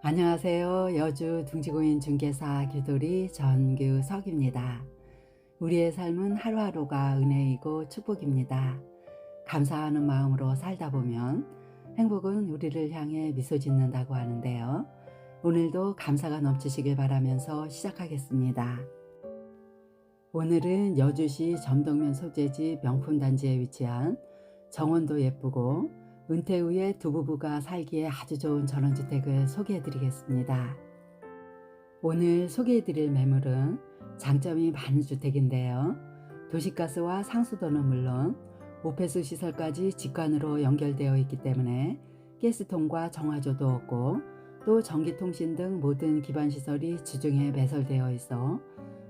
안녕하세요. 여주 둥지구인 중개사 규돌이 전규석입니다. 우리의 삶은 하루하루가 은혜이고 축복입니다. 감사하는 마음으로 살다 보면 행복은 우리를 향해 미소 짓는다고 하는데요. 오늘도 감사가 넘치시길 바라면서 시작하겠습니다. 오늘은 여주시 점동면 소재지 명품단지에 위치한 정원도 예쁘고 은퇴 후에 두 부부가 살기에 아주 좋은 전원주택을 소개해 드리겠습니다. 오늘 소개해 드릴 매물은 장점이 많은 주택인데요. 도시가스와 상수도는 물론 오폐수 시설까지 직관으로 연결되어 있기 때문에 가스통과 정화조도 없고 또 전기통신 등 모든 기반시설이 주중에 매설되어 있어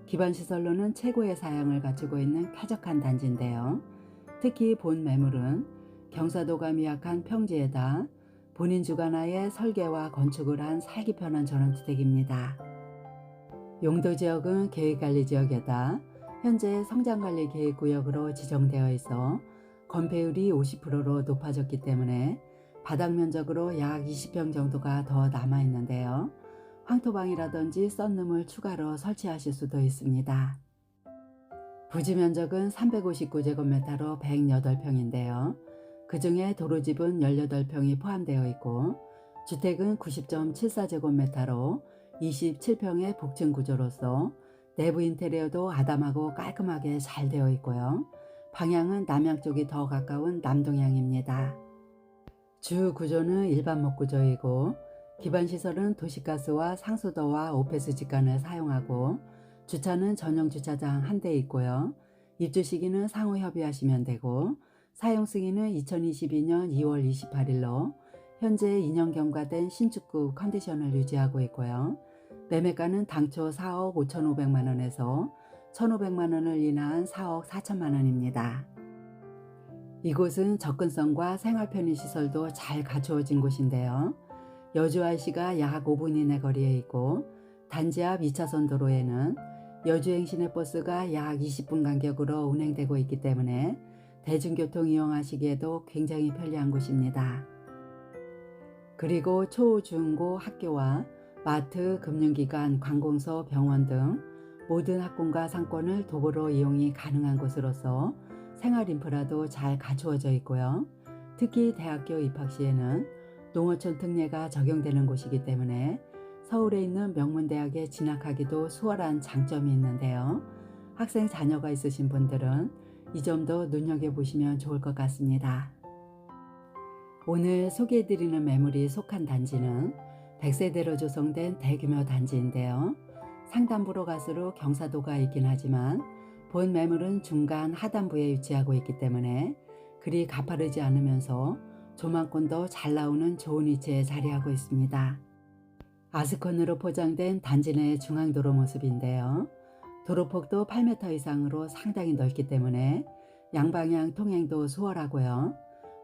기반시설로는 최고의 사양을 갖추고 있는 쾌적한 단지인데요. 특히 본 매물은 경사도가 미약한 평지에다 본인 주관하에 설계와 건축을 한 살기 편한 전원주택입니다. 용도지역은 계획관리지역에다 현재 성장관리계획구역으로 지정되어 있어 건폐율이 50%로 높아졌기 때문에 바닥면적으로 약 20평 정도가 더 남아있는데요. 황토방이라든지 썬룸을 추가로 설치하실 수도 있습니다. 부지면적은 359제곱미터로 108평인데요. 그 중에 도로집은 18평이 포함되어 있고 주택은 90.74제곱미터로 27평의 복층 구조로서 내부 인테리어도 아담하고 깔끔하게 잘 되어 있고요. 방향은 남향 쪽이 더 가까운 남동향입니다. 주 구조는 일반목 구조이고 기반시설은 도시가스와 상수도와 오폐수 직관을 사용하고 주차는 전용 주차장 한 대 있고요. 입주 시기는 상호 협의하시면 되고 사용 승인은 2022년 2월 28일로 현재 2년 경과된 신축급 컨디션을 유지하고 있고요. 매매가는 당초 4억 5,500만 원에서 1,500만 원을 인하한 4억 4천만 원입니다. 이곳은 접근성과 생활 편의 시설도 잘 갖추어진 곳인데요. 여주 IC가 약 5분 이내 거리에 있고 단지 앞 2차선 도로에는 여주행 시내버스가 약 20분 간격으로 운행되고 있기 때문에 대중교통 이용하시기에도 굉장히 편리한 곳입니다. 그리고 초, 중, 고 학교와 마트, 금융기관, 관공서, 병원 등 모든 학군과 상권을 도보로 이용이 가능한 곳으로서 생활 인프라도 잘 갖추어져 있고요. 특히 대학교 입학 시에는 농어촌 특례가 적용되는 곳이기 때문에 서울에 있는 명문대학에 진학하기도 수월한 장점이 있는데요. 학생 자녀가 있으신 분들은 이 점도 눈여겨보시면 좋을 것 같습니다. 오늘 소개해드리는 매물이 속한 단지는 100세대로 조성된 대규모 단지인데요. 상단부로 갈수록 경사도가 있긴 하지만 본 매물은 중간 하단부에 위치하고 있기 때문에 그리 가파르지 않으면서 조망권도 잘 나오는 좋은 위치에 자리하고 있습니다. 아스콘으로 포장된 단지 내 중앙도로 모습인데요. 도로폭도 8m 이상으로 상당히 넓기 때문에 양방향 통행도 수월하고요.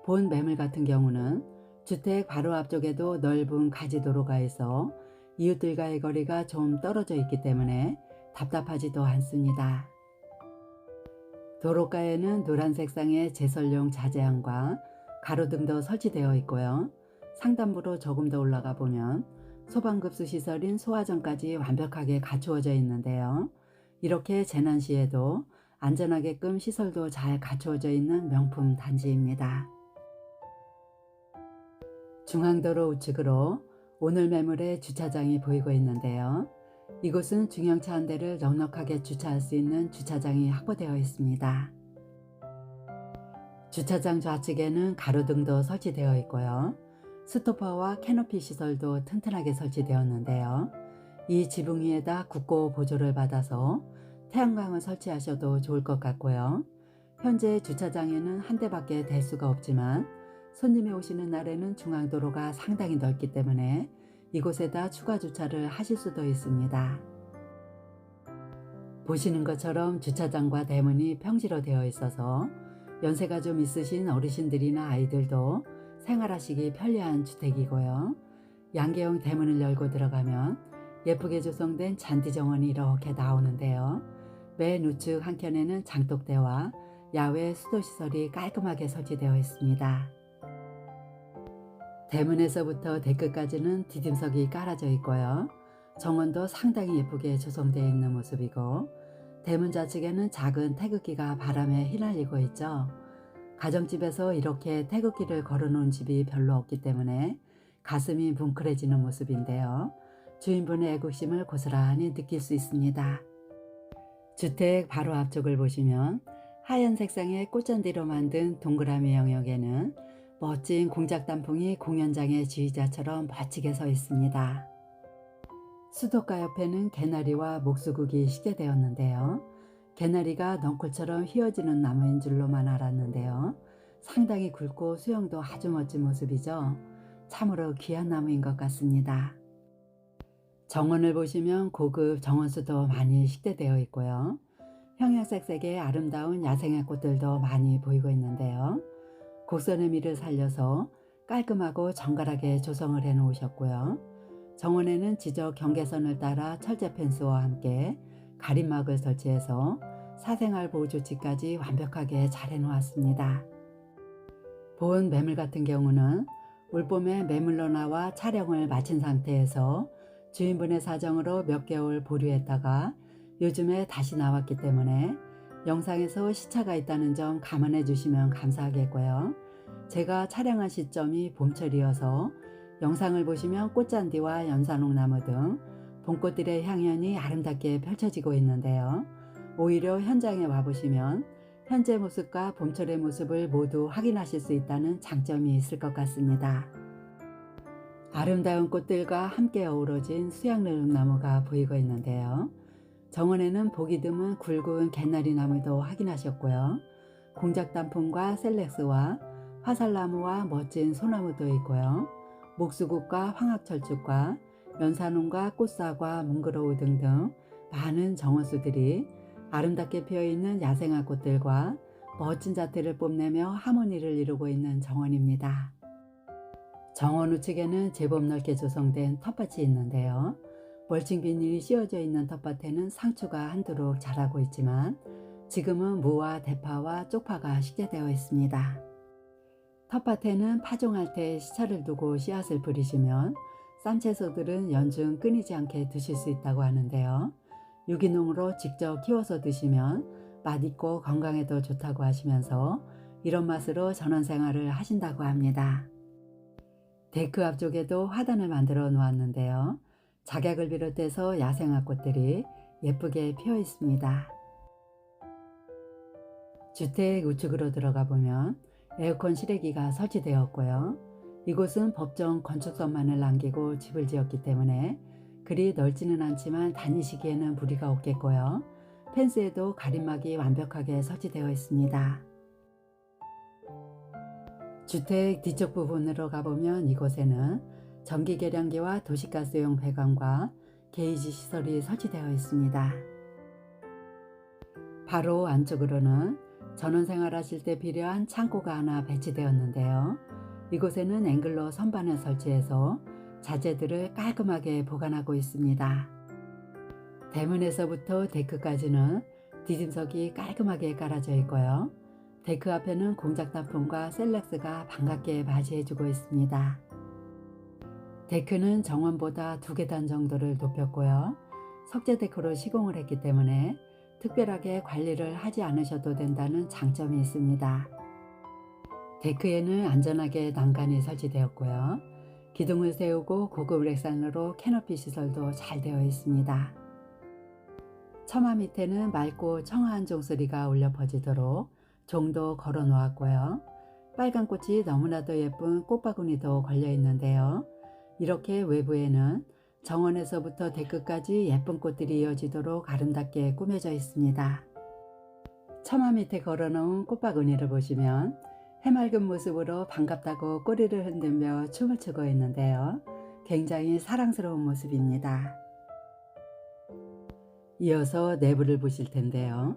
본 매물 같은 경우는 주택 바로 앞쪽에도 넓은 가지도로가 있어 이웃들과의 거리가 좀 떨어져 있기 때문에 답답하지도 않습니다. 도로가에는 노란색 상의 제설용 자재함과 가로등도 설치되어 있고요. 상단부로 조금 더 올라가 보면 소방급수 시설인 소화전까지 완벽하게 갖추어져 있는데요. 이렇게 재난 시에도 안전하게끔 시설도 잘 갖추어져 있는 명품 단지입니다. 중앙도로 우측으로 오늘 매물의 주차장이 보이고 있는데요. 이곳은 중형차 한 대를 넉넉하게 주차할 수 있는 주차장이 확보되어 있습니다. 주차장 좌측에는 가로등도 설치되어 있고요. 스토퍼와 캐노피 시설도 튼튼하게 설치되었는데요. 이 지붕 위에다 국고 보조를 받아서 태양광을 설치하셔도 좋을 것 같고요. 현재 주차장에는 한 대밖에 댈 수가 없지만 손님이 오시는 날에는 중앙도로가 상당히 넓기 때문에 이곳에다 추가 주차를 하실 수도 있습니다. 보시는 것처럼 주차장과 대문이 평지로 되어 있어서 연세가 좀 있으신 어르신들이나 아이들도 생활하시기 편리한 주택이고요. 양계형 대문을 열고 들어가면 예쁘게 조성된 잔디 정원이 이렇게 나오는데요. 맨 우측 한켠에는 장독대와 야외 수도시설이 깔끔하게 설치되어 있습니다. 대문에서부터 데크까지는 디딤석이 깔아져 있고요. 정원도 상당히 예쁘게 조성되어 있는 모습이고, 대문 좌측에는 작은 태극기가 바람에 휘날리고 있죠. 가정집에서 이렇게 태극기를 걸어놓은 집이 별로 없기 때문에 가슴이 뭉클해지는 모습인데요. 주인분의 애국심을 고스란히 느낄 수 있습니다. 주택 바로 앞쪽을 보시면 하얀 색상의 꽃잔디로 만든 동그라미 영역에는 멋진 공작 단풍이 공연장의 지휘자처럼 멋지게 서 있습니다. 수도가 옆에는 개나리와 목수국이 시게되었는데요. 개나리가 넝쿨처럼 휘어지는 나무인 줄로만 알았는데요. 상당히 굵고 수영도 아주 멋진 모습이죠. 참으로 귀한 나무인 것 같습니다. 정원을 보시면 고급 정원수도 많이 식대되어 있고요. 형형색색의 아름다운 야생의 꽃들도 많이 보이고 있는데요. 곡선의 미를 살려서 깔끔하고 정갈하게 조성을 해 놓으셨고요. 정원에는 지적 경계선을 따라 철제 펜스와 함께 가림막을 설치해서 사생활 보호 조치까지 완벽하게 잘 해놓았습니다. 보온 매물 같은 경우는 올봄에 매물로 나와 촬영을 마친 상태에서 주인분의 사정으로 몇 개월 보류했다가 요즘에 다시 나왔기 때문에 영상에서 시차가 있다는 점 감안해 주시면 감사하겠고요. 제가 촬영한 시점이 봄철이어서 영상을 보시면 꽃잔디와 연산홍나무 등 봄꽃들의 향연이 아름답게 펼쳐지고 있는데요. 오히려 현장에 와보시면 현재 모습과 봄철의 모습을 모두 확인하실 수 있다는 장점이 있을 것 같습니다. 아름다운 꽃들과 함께 어우러진 수양느릅나무가 보이고 있는데요. 정원에는 보기 드문 굵은 개나리 나무도 확인하셨고요. 공작단풍과 셀렉스와 화살나무와 멋진 소나무도 있고요. 목수국과 황학철쭉과 연산홍과 꽃사과, 뭉그러우 등등 많은 정원수들이 아름답게 피어있는 야생화 꽃들과 멋진 자태를 뽐내며 하모니를 이루고 있는 정원입니다. 정원 우측에는 제법 넓게 조성된 텃밭이 있는데요. 멀칭 비닐이 씌워져 있는 텃밭에는 상추가 한두룩 자라고 있지만 지금은 무와 대파와 쪽파가 식재되어 있습니다. 텃밭에는 파종할 때 시차를 두고 씨앗을 뿌리시면 쌈 채소들은 연중 끊이지 않게 드실 수 있다고 하는데요. 유기농으로 직접 키워서 드시면 맛있고 건강에도 좋다고 하시면서 이런 맛으로 전원생활을 하신다고 합니다. 데크 앞쪽에도 화단을 만들어 놓았는데요. 작약을 비롯해서 야생화 꽃들이 예쁘게 피어 있습니다. 주택 우측으로 들어가 보면 에어컨 실외기가 설치되었고요. 이곳은 법정 건축선만을 남기고 집을 지었기 때문에 그리 넓지는 않지만 다니시기에는 무리가 없겠고요. 펜스에도 가림막이 완벽하게 설치되어 있습니다. 주택 뒤쪽 부분으로 가보면 이곳에는 전기계량기와 도시가스용 배관과 게이지 시설이 설치되어 있습니다. 바로 안쪽으로는 전원생활 하실 때 필요한 창고가 하나 배치되었는데요. 이곳에는 앵글로 선반을 설치해서 자재들을 깔끔하게 보관하고 있습니다. 대문에서부터 데크까지는 디딤석이 깔끔하게 깔아져 있고요. 데크 앞에는 공작단풍과 셀렉스가 반갑게 맞이해주고 있습니다. 데크는 정원보다 2계단 정도를 높였고요. 석재 데크로 시공을 했기 때문에 특별하게 관리를 하지 않으셔도 된다는 장점이 있습니다. 데크에는 안전하게 난간이 설치되었고요. 기둥을 세우고 고급 렉산으로 캐노피 시설도 잘 되어 있습니다. 처마 밑에는 맑고 청아한 종소리가 울려 퍼지도록 종도 걸어 놓았고요. 빨간 꽃이 너무나도 예쁜 꽃바구니도 걸려 있는데요. 이렇게 외부에는 정원에서부터 데크까지 예쁜 꽃들이 이어지도록 아름답게 꾸며져 있습니다. 처마 밑에 걸어놓은 꽃바구니를 보시면 해맑은 모습으로 반갑다고 꼬리를 흔들며 춤을 추고 있는데요. 굉장히 사랑스러운 모습입니다. 이어서 내부를 보실 텐데요.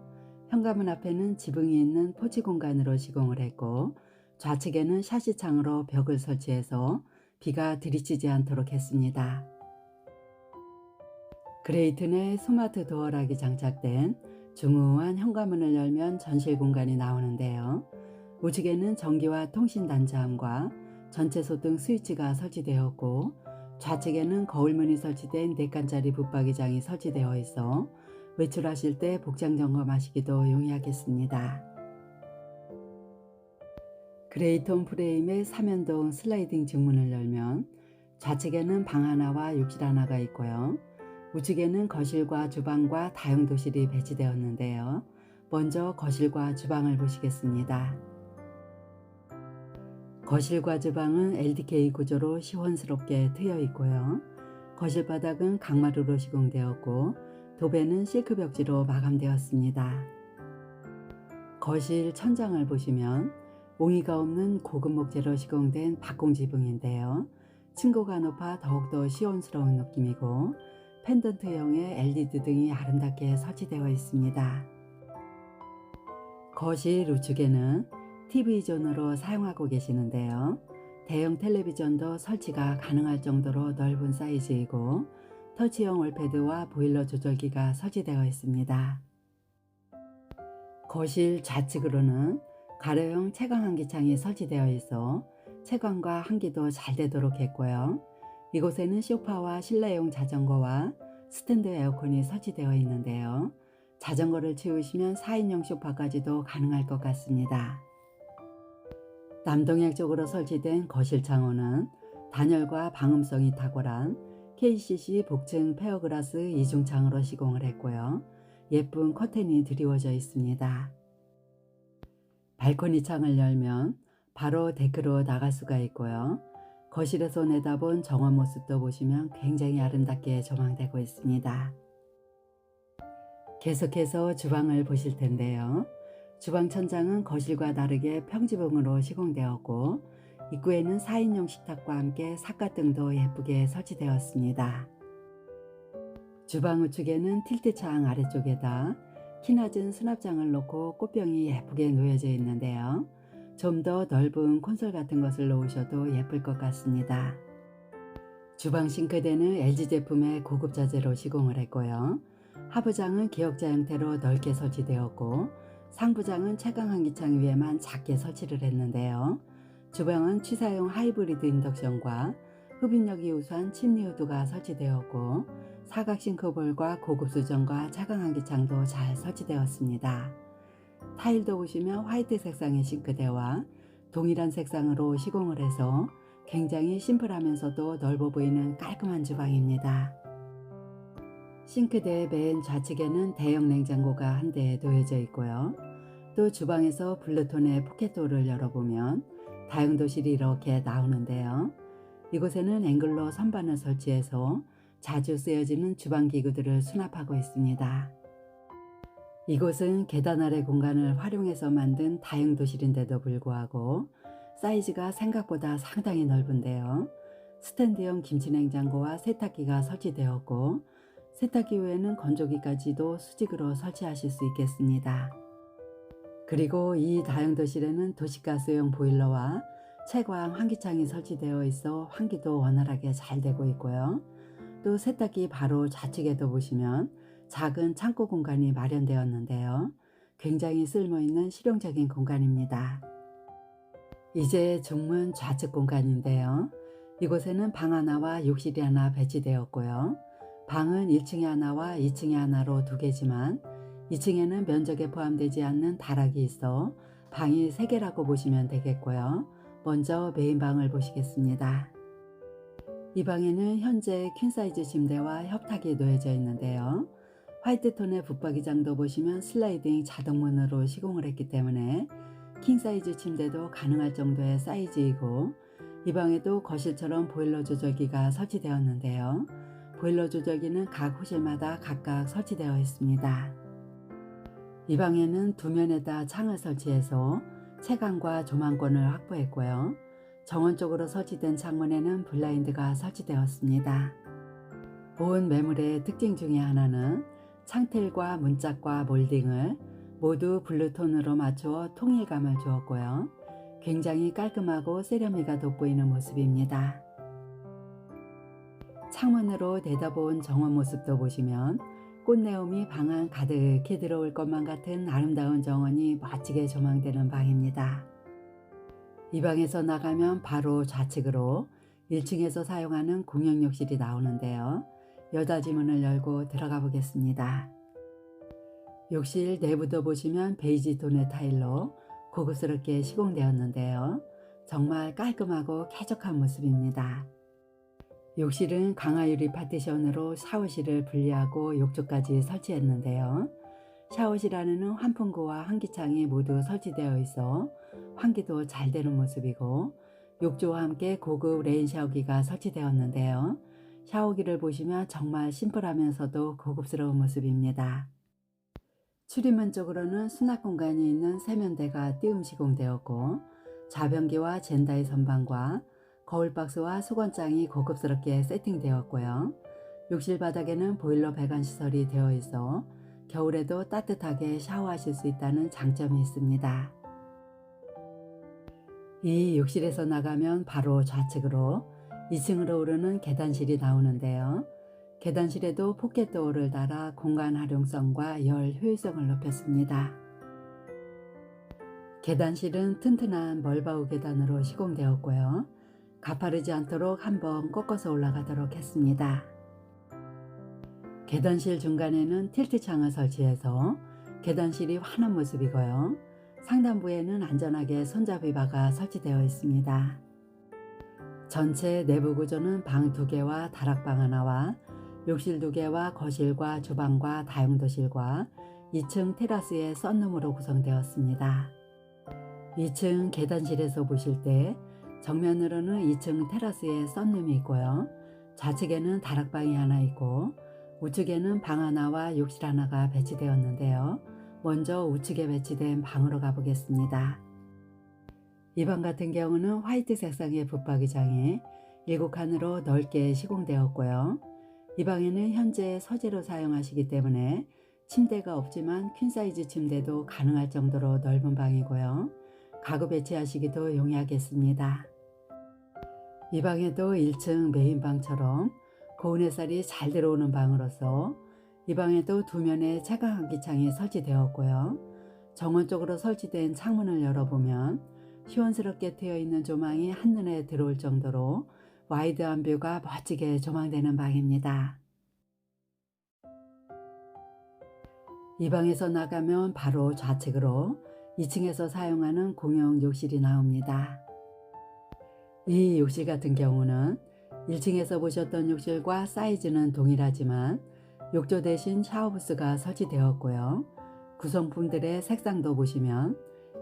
현관문 앞에는 지붕이 있는 포치 공간으로 시공을 했고 좌측에는 샤시창으로 벽을 설치해서 비가 들이치지 않도록 했습니다. 그레이트 내 스마트 도어락이 장착된 중후한 현관문을 열면 전실 공간이 나오는데요. 우측에는 전기와 통신 단자함과 전체 소등 스위치가 설치되었고 좌측에는 거울문이 설치된 4칸짜리 붙박이장이 설치되어 있어 외출하실 때 복장 점검하시기도 용이하겠습니다. 그레이톤 프레임의 3연동 슬라이딩 중문을 열면 좌측에는 방 하나와 욕실 하나가 있고요. 우측에는 거실과 주방과 다용도실이 배치되었는데요. 먼저 거실과 주방을 보시겠습니다. 거실과 주방은 LDK 구조로 시원스럽게 트여 있고요. 거실 바닥은 강마루로 시공되었고 도배는 실크 벽지로 마감되었습니다. 거실 천장을 보시면 옹이가 없는 고급 목재로 시공된 박공 지붕인데요. 층고가 높아 더욱더 시원스러운 느낌이고 펜던트형의 LED 등이 아름답게 설치되어 있습니다. 거실 우측에는 TV존으로 사용하고 계시는데요. 대형 텔레비전도 설치가 가능할 정도로 넓은 사이즈이고 터치형 월패드와 보일러 조절기가 설치되어 있습니다. 거실 좌측으로는 가로형 채광 환기창이 설치되어 있어 채광과 환기도 잘 되도록 했고요. 이곳에는 소파와 실내용 자전거와 스탠드 에어컨이 설치되어 있는데요. 자전거를 채우시면 4인용 소파까지도 가능할 것 같습니다. 남동향 쪽으로 설치된 거실 창호는 단열과 방음성이 탁월한 KCC 복층 페어글라스 이중창으로 시공을 했고요. 예쁜 커튼이 드리워져 있습니다. 발코니 창을 열면 바로 데크로 나갈 수가 있고요. 거실에서 내다본 정원 모습도 보시면 굉장히 아름답게 조망되고 있습니다. 계속해서 주방을 보실 텐데요. 주방 천장은 거실과 다르게 평지붕으로 시공되었고 입구에는 4인용 식탁과 함께 삿갓등도 예쁘게 설치되었습니다. 주방 우측에는 틸트창 아래쪽에다 키 낮은 수납장을 놓고 꽃병이 예쁘게 놓여져 있는데요. 좀 더 넓은 콘솔 같은 것을 놓으셔도 예쁠 것 같습니다. 주방 싱크대는 LG 제품의 고급 자재로 시공을 했고요. 하부장은 기역자 형태로 넓게 설치되었고 상부장은 채광 환기창 위에만 작게 설치를 했는데요. 주방은 취사용 하이브리드 인덕션과 흡입력이 우수한 침리 후드가 설치되었고 사각 싱크볼과 고급 수전과 채광 환기창도 잘 설치되었습니다. 타일도 보시면 화이트 색상의 싱크대와 동일한 색상으로 시공을 해서 굉장히 심플하면서도 넓어 보이는 깔끔한 주방입니다. 싱크대 맨 좌측에는 대형 냉장고가 한 대 놓여져 있고요. 또 주방에서 블루톤의 포켓도어를 열어보면 다용도실이 이렇게 나오는데요. 이곳에는 앵글로 선반을 설치해서 자주 쓰여지는 주방기구들을 수납하고 있습니다. 이곳은 계단 아래 공간을 활용해서 만든 다용도실인데도 불구하고 사이즈가 생각보다 상당히 넓은데요. 스탠드형 김치냉장고와 세탁기가 설치되었고 세탁기 외에는 건조기까지도 수직으로 설치하실 수 있겠습니다. 그리고 이 다용도실에는 도시가스용 보일러와 채광 환기창이 설치되어 있어 환기도 원활하게 잘 되고 있고요. 또 세탁기 바로 좌측에도 보시면 작은 창고 공간이 마련되었는데요. 굉장히 쓸모있는 실용적인 공간입니다. 이제 중문 좌측 공간인데요. 이곳에는 방 하나와 욕실이 하나 배치되었고요. 방은 1층에 하나와 2층에 하나로 2개지만 2층에는 면적에 포함되지 않는 다락이 있어 방이 3개라고 보시면 되겠고요. 먼저 메인 방을 보시겠습니다. 이 방에는 현재 퀸사이즈 침대와 협탁이 놓여져 있는데요. 화이트톤의 붙박이장도 보시면 슬라이딩 자동문으로 시공을 했기 때문에 킹사이즈 침대도 가능할 정도의 사이즈이고 이 방에도 거실처럼 보일러 조절기가 설치되었는데요. 보일러 조절기는 각 호실마다 각각 설치되어 있습니다. 이 방에는 두 면에다 창을 설치해서 채광과 조망권을 확보했고요. 정원 쪽으로 설치된 창문에는 블라인드가 설치되었습니다. 본 매물의 특징 중에 하나는 창틀과 문짝과 몰딩을 모두 블루톤으로 맞추어 통일감을 주었고요. 굉장히 깔끔하고 세련미가 돋보이는 모습입니다. 창문으로 내다본 정원 모습도 보시면 꽃내음이 방 안 가득히 들어올 것만 같은 아름다운 정원이 멋지게 조망되는 방입니다. 이 방에서 나가면 바로 좌측으로 1층에서 사용하는 공용 욕실이 나오는데요. 여닫이 문을 열고 들어가 보겠습니다. 욕실 내부도 보시면 베이지 톤의 타일로 고급스럽게 시공되었는데요. 정말 깔끔하고 쾌적한 모습입니다. 욕실은 강화유리 파티션으로 샤워실을 분리하고 욕조까지 설치했는데요. 샤워실 안에는 환풍구와 환기창이 모두 설치되어 있어 환기도 잘 되는 모습이고, 욕조와 함께 고급 레인 샤워기가 설치되었는데요. 샤워기를 보시면 정말 심플하면서도 고급스러운 모습입니다. 출입문 쪽으로는 수납 공간이 있는 세면대가 띄움 시공되었고, 좌변기와 젠다이 선반과 거울 박스와 수건장이 고급스럽게 세팅되었고요. 욕실 바닥에는 보일러 배관 시설이 되어 있어 겨울에도 따뜻하게 샤워하실 수 있다는 장점이 있습니다. 이 욕실에서 나가면 바로 좌측으로 2층으로 오르는 계단실이 나오는데요. 계단실에도 포켓도어를 달아 공간 활용성과 열 효율성을 높였습니다. 계단실은 튼튼한 멀바우 계단으로 시공되었고요. 가파르지 않도록 한번 꺾어서 올라가도록 했습니다. 계단실 중간에는 틸트 창을 설치해서 계단실이 환한 모습이고요. 상단부에는 안전하게 손잡이 바가 설치되어 있습니다. 전체 내부 구조는 방 2개와 다락방 하나와 욕실 2개와 거실과 주방과 다용도실과 2층 테라스의 썬룸으로 구성되었습니다. 2층 계단실에서 보실 때 정면으로는 2층 테라스에 썬룸이 있고요. 좌측에는 다락방이 하나 있고 우측에는 방 하나와 욕실 하나가 배치되었는데요. 먼저 우측에 배치된 방으로 가보겠습니다. 이 방 같은 경우는 화이트 색상의 붙박이장이 7칸으로 넓게 시공되었고요. 이 방에는 현재 서재로 사용하시기 때문에 침대가 없지만 퀸사이즈 침대도 가능할 정도로 넓은 방이고요. 가구 배치하시기도 용이하겠습니다. 이 방에도 1층 메인방처럼 고운 햇살이 잘 들어오는 방으로서 이 방에도 2면에 채광 환기창이 설치되었고요. 정원 쪽으로 설치된 창문을 열어보면 시원스럽게 트여있는 조망이 한눈에 들어올 정도로 와이드한 뷰가 멋지게 조망되는 방입니다. 이 방에서 나가면 바로 좌측으로 2층에서 사용하는 공용 욕실이 나옵니다. 이 욕실 같은 경우는 1층에서 보셨던 욕실과 사이즈는 동일하지만 욕조 대신 샤워부스가 설치되었고요. 구성품들의 색상도 보시면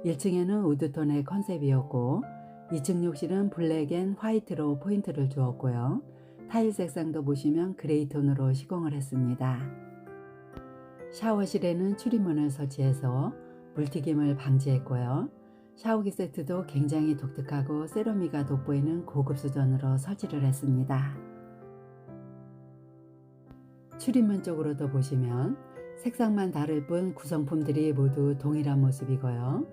1층에는 우드톤의 컨셉이었고 2층 욕실은 블랙 앤 화이트로 포인트를 주었고요. 타일 색상도 보시면 그레이톤으로 시공을 했습니다. 샤워실에는 출입문을 설치해서 물튀김을 방지했고요. 샤워기 세트도 굉장히 독특하고 세라믹이 돋보이는 고급 수전으로 설치를 했습니다. 출입문 쪽으로도 보시면 색상만 다를 뿐 구성품들이 모두 동일한 모습이고요.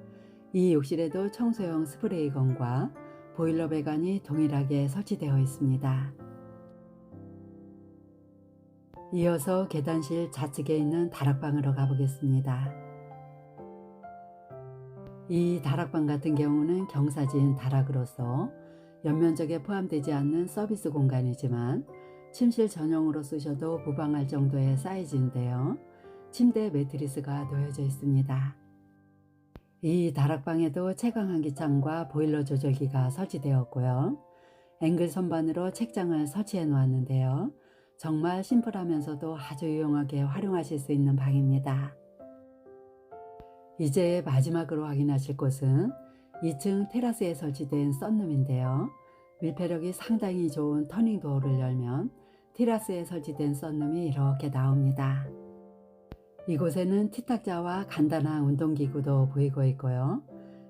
이 욕실에도 청소용 스프레이건과 보일러 배관이 동일하게 설치되어 있습니다. 이어서 계단실 좌측에 있는 다락방으로 가보겠습니다. 이 다락방 같은 경우는 경사진 다락으로서 연면적에 포함되지 않는 서비스 공간이지만 침실 전용으로 쓰셔도 무방할 정도의 사이즈인데요. 침대 매트리스가 놓여져 있습니다. 이 다락방에도 채광 환기창과 보일러 조절기가 설치되었고요. 앵글 선반으로 책장을 설치해 놓았는데요. 정말 심플하면서도 아주 유용하게 활용하실 수 있는 방입니다. 이제 마지막으로 확인하실 곳은 2층 테라스에 설치된 썬룸인데요. 밀폐력이 상당히 좋은 터닝 도어를 열면 테라스에 설치된 썬룸이 이렇게 나옵니다. 이곳에는 티탁자와 간단한 운동기구도 보이고 있고요.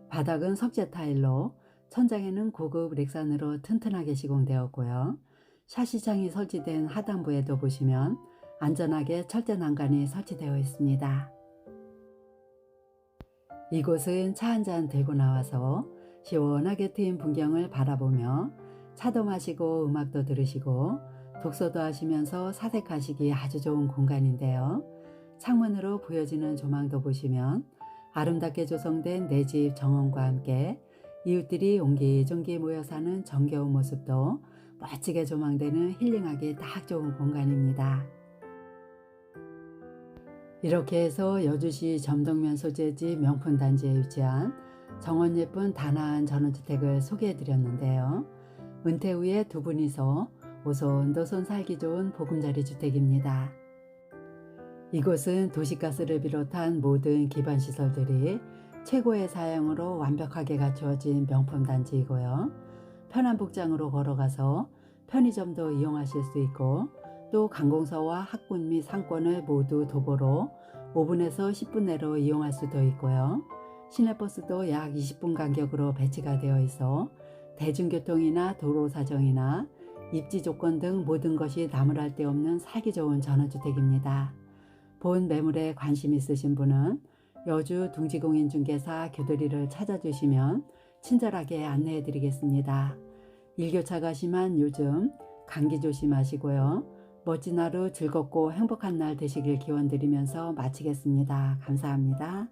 바닥은 석재 타일로, 천장에는 고급 렉산으로 튼튼하게 시공되었고요. 샤시장이 설치된 하단부에도 보시면 안전하게 철제 난간이 설치되어 있습니다. 이곳은 차 한잔 들고 나와서 시원하게 트인 풍경을 바라보며 차도 마시고 음악도 들으시고 독서도 하시면서 사색하시기 아주 좋은 공간인데요. 창문으로 보여지는 조망도 보시면 아름답게 조성된 내 집 정원과 함께 이웃들이 옹기종기 모여 사는 정겨운 모습도 멋지게 조망되는 힐링하기 딱 좋은 공간입니다. 이렇게 해서 여주시 점동면 소재지 명품단지에 위치한 정원 예쁜 단아한 전원주택을 소개해 드렸는데요. 은퇴 후에 두 분이서 오손도손 살기 좋은 보금자리 주택입니다. 이곳은 도시가스를 비롯한 모든 기반시설들이 최고의 사양으로 완벽하게 갖추어진 명품단지이고요. 편한 복장으로 걸어가서 편의점도 이용하실 수 있고, 또 관공서와 학군 및 상권을 모두 도보로 5분에서 10분 내로 이용할 수도 있고요. 시내버스도 약 20분 간격으로 배치가 되어 있어 대중교통이나 도로 사정이나 입지 조건 등 모든 것이 나무랄 데 없는 살기 좋은 전원주택입니다. 본 매물에 관심 있으신 분은 여주 둥지공인중개사 교도리를 찾아주시면 친절하게 안내해 드리겠습니다. 일교차가 심한 요즘 감기 조심하시고요. 멋진 하루 즐겁고 행복한 날 되시길 기원드리면서 마치겠습니다. 감사합니다.